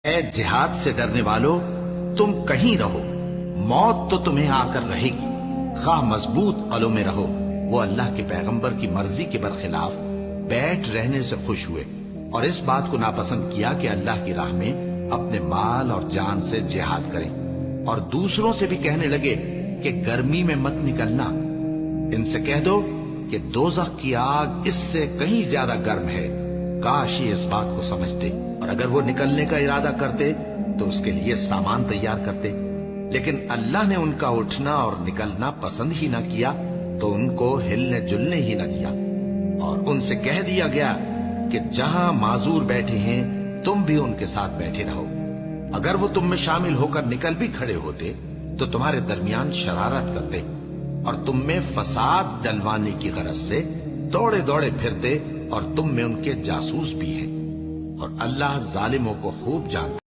اے جہاد سے ڈرنے والو، تم کہیں رہو، موت تو تمہیں آ کر رہے گی، خواہ مضبوط قلعوں میں رہو۔ وہ اللہ کے پیغمبر کی مرضی کے برخلاف بیٹھ رہنے سے خوش ہوئے اور اس بات کو ناپسند کیا کہ اللہ کی راہ میں اپنے مال اور جان سے جہاد کریں، اور دوسروں سے بھی کہنے لگے کہ گرمی میں مت نکلنا۔ ان سے کہہ دو کہ دوزخ کی آگ اس سے کہیں زیادہ گرم ہے، کاش یہ اس بات کو سمجھتے، اور اگر وہ نکلنے کا ارادہ کرتے تو اس کے لیے سامان تیار کرتے، لیکن اللہ نے ان کا اٹھنا اور نکلنا پسند ہی نہ کیا تو ان کو ہلنے جلنے ہی نہ دیا، اور ان سے کہہ دیا گیا کہ جہاں معذور بیٹھے ہیں تم بھی ان کے ساتھ بیٹھے رہو۔ اگر وہ تم میں شامل ہو کر نکل بھی کھڑے ہوتے تو تمہارے درمیان شرارت کرتے اور تم میں فساد ڈلوانے کی غرض سے دوڑے دوڑے پھرتے، اور تم میں ان کے جاسوس بھی ہیں، اور اللہ ظالموں کو خوب جانتا